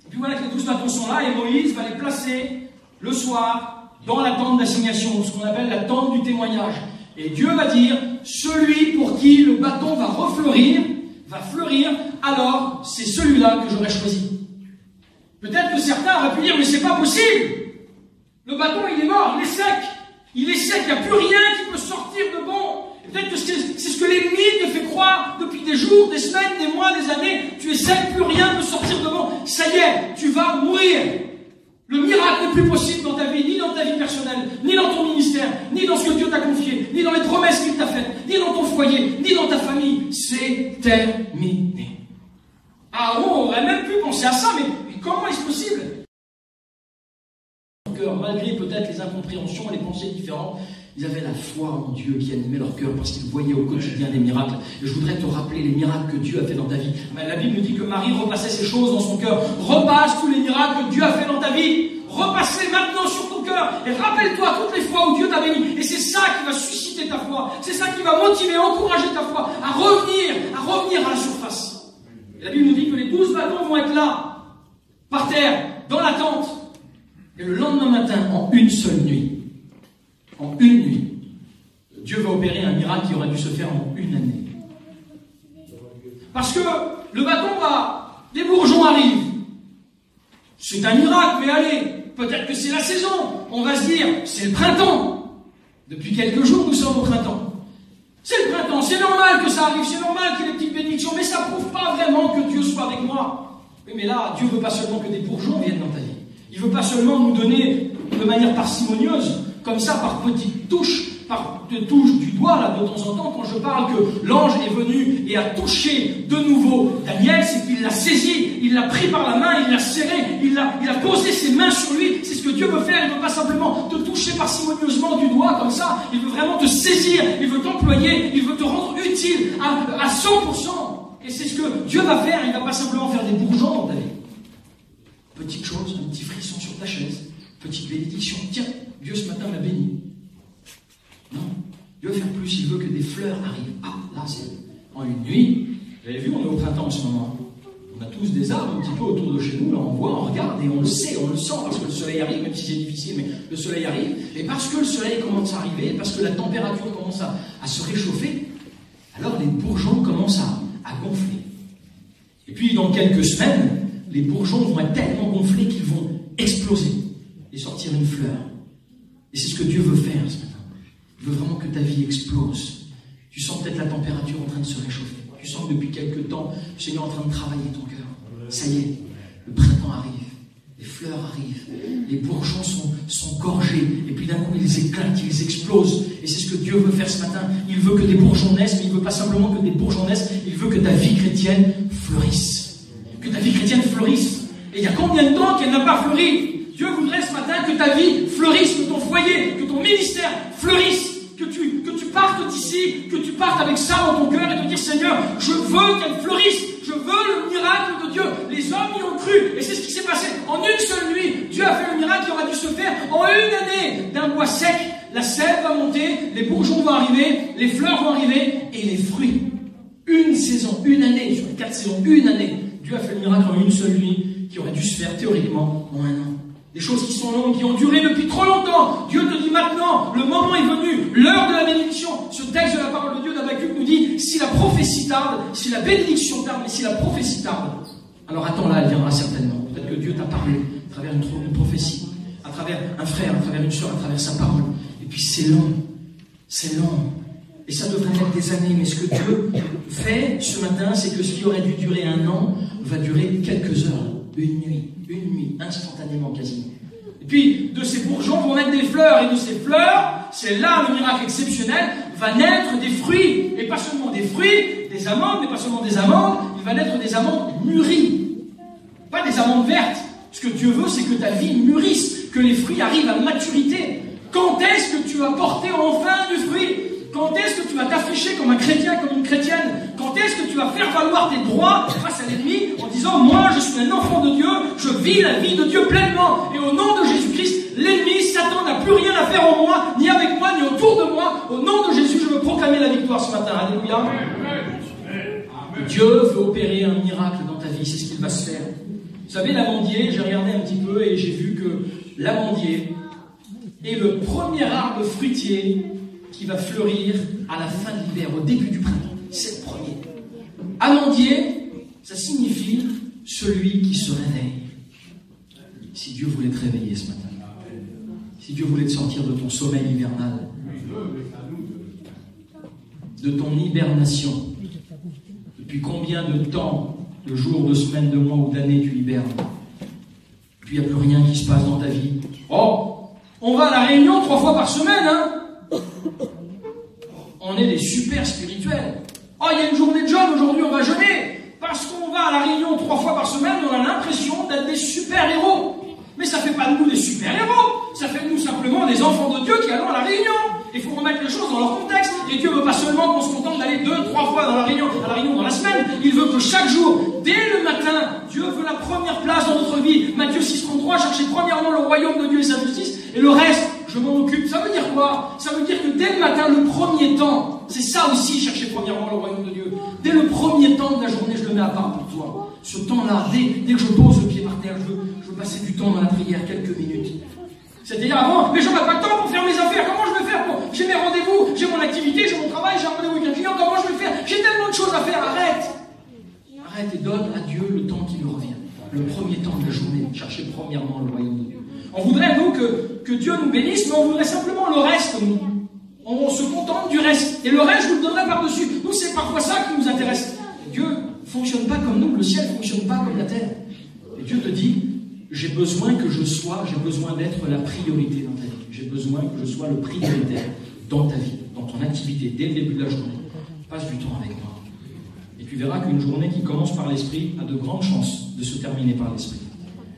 Et puis voilà que les 12 bâtons sont là et Moïse va les placer le soir dans la tente d'assignation, ce qu'on appelle la tente du témoignage. Et Dieu va dire, celui pour qui le bâton va fleurir, alors c'est celui-là que j'aurais choisi. Peut-être que certains auraient pu dire, mais c'est pas possible. Le bâton, il est mort, il est sec. Il est sec, il n'y a plus rien qui peut sortir de bon. Et peut-être que c'est ce que l'ennemi te fait croire depuis des jours, des semaines, des mois, des années. Tu es sec, plus rien ne peut sortir de bon. Ça y est, tu vas mourir. Le miracle n'est plus possible dans ta vie, ni dans ta vie personnelle, ni dans ton ministère, ni dans ce que Dieu t'a confié, ni dans les promesses qu'il t'a faites, ni dans ton foyer, ni dans ta famille. C'est terminé. Aaron aurait même pu penser à ça, mais comment est-ce possible? Malgré peut-être les incompréhensions et les pensées différentes, ils avaient la foi en Dieu qui animait leur cœur parce qu'ils voyaient au quotidien des miracles. Et je voudrais te rappeler les miracles que Dieu a fait dans ta vie. La Bible nous dit que Marie repassait ces choses dans son cœur. Repasse tous les miracles que Dieu a fait dans ta vie. Repasse-les maintenant sur ton cœur et rappelle-toi toutes les fois où Dieu t'a béni. Et c'est ça qui va susciter ta foi. C'est ça qui va motiver, encourager ta foi à revenir à la surface. Et la Bible nous dit que les 12 bâtons vont être là, par terre, dans la tente. Et le lendemain matin, en une seule nuit, Dieu va opérer un miracle qui aurait dû se faire en une année. Parce que le bâton va, les bourgeons arrivent. C'est un miracle, mais allez, peut-être que c'est la saison. On va se dire, c'est le printemps. Depuis quelques jours, nous sommes au printemps. C'est le printemps, c'est normal que ça arrive, c'est normal qu'il y ait des petites bénédictions, mais ça ne prouve pas vraiment que Dieu soit avec moi. Oui, mais là, Dieu ne veut pas seulement que des bourgeons viennent dans ta vie. Il ne veut pas seulement nous donner de manière parcimonieuse, comme ça, par petites touches, par des touches du doigt, là, de temps en temps, quand je parle que l'ange est venu et a touché de nouveau Daniel, c'est qu'il l'a saisi, il l'a pris par la main, il l'a serré, il a posé ses mains sur lui. C'est ce que Dieu veut faire. Il ne veut pas simplement te toucher parcimonieusement du doigt, comme ça. Il veut vraiment te saisir, il veut t'employer, il veut te rendre utile à 100%. Et c'est ce que Dieu va faire. Il ne va pas simplement faire des bourgeons dans ta vie. Petite chose, un petit frisson sur ta chaise, petite bénédiction. Tiens, Dieu ce matin m'a béni. Non, Dieu veut faire plus, il veut que des fleurs arrivent. Ah, là c'est en une nuit. Vous avez vu, on est au printemps en ce moment. On a tous des arbres un petit peu autour de chez nous, là on voit, on regarde et on le sait, on le sent parce que le soleil arrive, même si c'est difficile, mais le soleil arrive. Et parce que le soleil commence à arriver, parce que la température commence à se réchauffer, alors les bourgeons commencent à gonfler. Et puis dans quelques semaines, les bourgeons vont être tellement gonflés qu'ils vont exploser et sortir une fleur. Et c'est ce que Dieu veut faire ce matin. Il veut vraiment que ta vie explose. Tu sens peut-être la température en train de se réchauffer. Tu sens que depuis quelque temps, le Seigneur est en train de travailler ton cœur. Ça y est, le printemps arrive, les fleurs arrivent, les bourgeons sont gorgés, et puis d'un coup ils éclatent, ils explosent. Et c'est ce que Dieu veut faire ce matin. Il veut que des bourgeons naissent, mais il ne veut pas simplement que des bourgeons naissent, il veut que ta vie chrétienne fleurisse. Que ta vie chrétienne fleurisse. Et il y a combien de temps qu'elle n'a pas fleuri? Dieu voudrait ce matin que ta vie fleurisse, que ton foyer, que ton ministère fleurisse, que tu partes d'ici, que tu partes avec ça dans ton cœur et te dire Seigneur, je veux qu'elle fleurisse, je veux le miracle de Dieu. Les hommes y ont cru et c'est ce qui s'est passé. En une seule nuit, Dieu a fait le miracle qui aurait dû se faire en une année. D'un bois sec, la sève va monter, les bourgeons vont arriver, les fleurs vont arriver et les fruits. Une saison, une année, sur les 4 saisons, une année. Dieu a fait le miracle en une seule nuit qui aurait dû se faire théoriquement en un an. Des choses qui sont longues, qui ont duré depuis trop longtemps. Dieu te dit maintenant, le moment est venu, l'heure de la bénédiction. Ce texte de la parole de Dieu d'Habakkuk nous dit, si la prophétie tarde, si la bénédiction tarde, mais si la prophétie tarde, alors attends-la, elle viendra certainement. Peut-être que Dieu t'a parlé à travers une prophétie, à travers un frère, à travers une soeur, à travers sa parole. Et puis c'est long, c'est long. Et ça devrait mettre des années. Mais ce que Dieu fait ce matin, c'est que ce qui aurait dû durer un an va durer quelques heures, une nuit, instantanément quasiment. Et puis, de ces bourgeons vont naître des fleurs, et de ces fleurs, c'est là le miracle exceptionnel, va naître des fruits, et pas seulement des fruits, des amandes, mais pas seulement des amandes, il va naître des amandes mûries, pas des amandes vertes. Ce que Dieu veut, c'est que ta vie mûrisse, que les fruits arrivent à maturité. Quand est-ce que tu vas porter enfin du fruit? Quand est-ce que tu vas t'afficher comme un chrétien, comme une chrétienne? Quand est-ce que tu vas faire valoir tes droits face à l'ennemi en disant, moi je suis un enfant de Dieu, je vis la vie de Dieu pleinement, et au nom de Jésus-Christ, l'ennemi, Satan n'a plus rien à faire en moi, ni avec moi, ni autour de moi. Au nom de Jésus, je veux proclamer la victoire ce matin. Alléluia. Dieu veut opérer un miracle dans ta vie, c'est ce qu'il va se faire. Vous savez, l'amandier, j'ai regardé un petit peu et j'ai vu que l'amandier est le premier arbre fruitier qui va fleurir à la fin de l'hiver, au début du printemps. C'est le premier. Amandier, ça signifie celui qui se réveille. Si Dieu voulait te réveiller ce matin, si Dieu voulait te sortir de ton sommeil hivernal, de ton hibernation, depuis combien de temps, de jours, de semaines, de mois ou d'années tu hibernes, et puis il n'y a plus rien qui se passe dans ta vie. Oh, on va à la réunion 3 fois par semaine, hein. On est des super spirituels. Oh, il y a une journée de jeûne, aujourd'hui on va jeûner. Parce qu'on va à la réunion 3 fois par semaine, on a l'impression d'être des super-héros. Mais ça ne fait pas de nous des super-héros. Ça fait de nous simplement des enfants de Dieu qui allons à la réunion. Il faut remettre les choses dans leur contexte. Et Dieu ne veut pas seulement qu'on se contente d'aller 2-3 fois à la réunion dans la semaine. Il veut que chaque jour, dès le matin, Dieu veut la première place dans notre vie. Matthieu 6,33, cherchez premièrement le royaume de Dieu et sa justice. Et le reste, je m'en occupe. Ça veut dire quoi? Ça veut dire que dès le matin, le premier temps, c'est ça aussi, chercher premièrement le royaume de Dieu. Dès le premier temps de la journée, je le mets à part pour toi. Ce temps-là, dès que je pose le pied par terre, je veux passer du temps dans la prière, quelques minutes. C'est-à-dire avant, mais j'aurais pas le temps pour faire mes affaires. Comment je vais faire pour... J'ai mes rendez-vous, j'ai mon activité, j'ai mon travail, j'ai un rendez-vous avec un client. Comment je vais faire? J'ai tellement de choses à faire. Arrête et donne à Dieu le temps qui lui revient. Le premier temps de la journée, chercher premièrement le royaume de Dieu. On voudrait, nous, que Dieu nous bénisse, mais on voudrait simplement le reste, nous. On se contente du reste. Et le reste, je vous le donnerai par-dessus. Nous, c'est parfois ça qui nous intéresse. Dieu ne fonctionne pas comme nous. Le ciel ne fonctionne pas comme la terre. Et Dieu te dit, j'ai besoin d'être la priorité dans ta vie. J'ai besoin que je sois le prioritaire dans ta vie, dans ton activité, dès le début de la journée. Passe du temps avec moi. Et tu verras qu'une journée qui commence par l'esprit a de grandes chances de se terminer par l'esprit.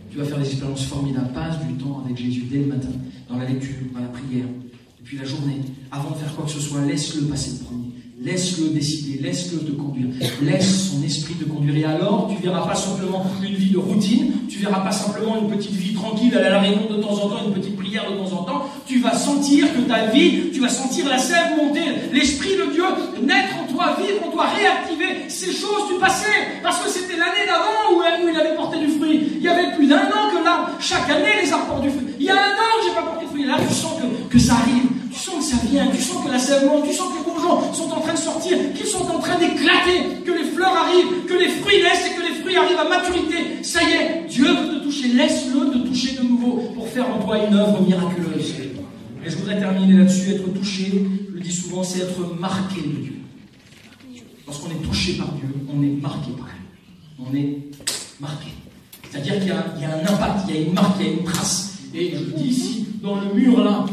Tu vas faire des expériences formidables. Passe du temps avec Jésus dès le matin, dans la lecture, dans la prière. Et puis la journée, avant de faire quoi que ce soit, laisse-le passer le premier. Laisse-le décider, laisse-le te conduire. Laisse son esprit te conduire. Et alors, tu verras pas simplement une vie de routine, tu verras pas simplement une petite vie tranquille, aller à la réunion de temps en temps, une petite prière de temps en temps. Tu vas sentir que ta vie, tu vas sentir la sève monter, l'esprit de Dieu naître en toi, vivre en toi, réactiver ces choses du passé. Parce que c'était l'année d'avant où il avait porté du fruit. Il y avait plus d'1 an que l'arbre, chaque année les arbres portent du fruit. Il y a 1 an que j'ai pas porté de fruit. Là, tu sens que ça arrive. Tu sens que ça vient, tu sens que la sève monte, tu sens que les bourgeons sont en train de sortir, qu'ils sont en train d'éclater, que les fleurs arrivent, que les fruits naissent et que les fruits arrivent à maturité. Ça y est, Dieu veut te toucher, laisse-le te toucher de nouveau pour faire en toi une œuvre miraculeuse. Et je voudrais terminer là-dessus, être touché, je le dis souvent, c'est être marqué de Dieu. Lorsqu'on est touché par Dieu, on est marqué par lui. On est marqué. C'est-à-dire qu'il y a un impact, il y a une marque, il y a une trace. Et je le dis ici, dans le mur là,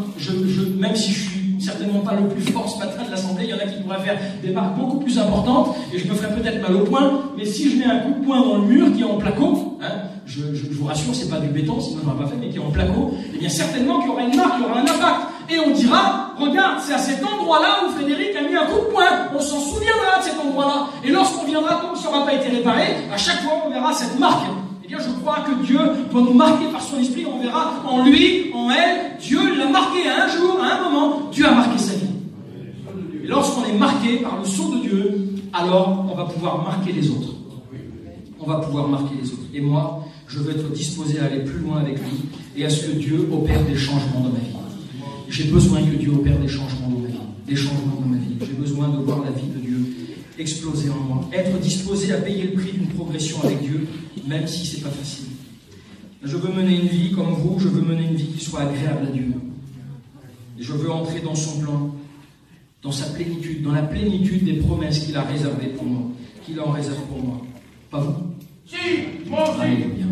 même si je suis certainement pas le plus fort ce matin de l'Assemblée, il y en a qui pourraient faire des marques beaucoup plus importantes, et je me ferais peut-être mal au poing, mais si je mets un coup de poing dans le mur qui est en placo, hein, je vous rassure, c'est pas du béton, sinon je n'aurais pas fait, mais qui est en placo, eh bien certainement qu'il y aura une marque, il y aura un impact. Et on dira, regarde, c'est à cet endroit-là où Frédéric a mis un coup de poing, on s'en souviendra de cet endroit-là. Et lorsqu'on viendra, comme ça n'aura pas été réparé, à chaque fois on verra cette marque. Bien, je crois que Dieu doit nous marquer par son esprit. On verra en lui, en elle, Dieu l'a marqué à un jour, à un moment, Dieu a marqué sa vie. Et lorsqu'on est marqué par le sceau de Dieu, alors on va pouvoir marquer les autres. On va pouvoir marquer les autres. Et moi, je veux être disposé à aller plus loin avec lui et à ce que Dieu opère des changements dans ma vie. J'ai besoin que Dieu opère des changements dans ma vie. Des changements dans ma vie. J'ai besoin de voir la vie de Dieu exploser en moi. Être disposé à payer le prix d'une progression avec Dieu, même si c'est pas facile. Je veux mener une vie comme vous, je veux mener une vie qui soit agréable à Dieu. Et je veux entrer dans son plan, dans sa plénitude, dans la plénitude des promesses qu'il a réservées pour moi, qu'il en réserve pour moi. Pas vous? Si, moi aussi. Alléluia.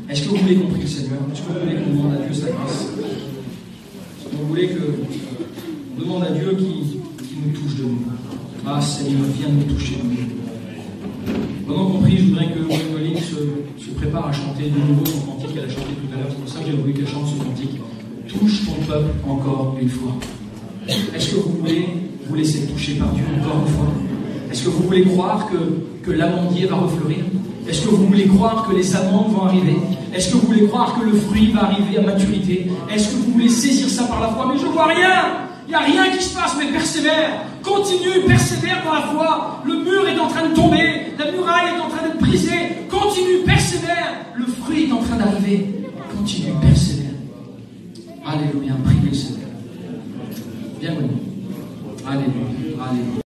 Est-ce que vous voulez qu'on prie le Seigneur? Est-ce que vous voulez qu'on demande à Dieu sa grâce? Est-ce que vous voulez qu'on demande à Dieu qui nous touche de nous? Ah Seigneur, viens nous toucher de nous. Pendant qu'on prie, je voudrais que Pauline se prépare à chanter de nouveau son cantique qu'elle a chanté tout à l'heure. C'est pour ça que j'ai voulu qu'elle chante ce cantique. Touche ton peuple encore une fois. Est-ce que vous voulez vous laisser toucher par Dieu encore une fois? Est-ce que vous voulez croire que l'amandier va refleurir? Est-ce que vous voulez croire que les amandes vont arriver? Est-ce que vous voulez croire que le fruit va arriver à maturité? Est-ce que vous voulez saisir ça par la foi? Mais je vois rien! Il n'y a rien qui se passe, mais persévère! Continue, persévère dans la foi! Le mur est en train de tomber, la muraille est en train d'être brisée. Continue, persévère! Le fruit est en train d'arriver. Continue, persévère. Alléluia, priez le Seigneur. Bienvenue. Alléluia, alléluia.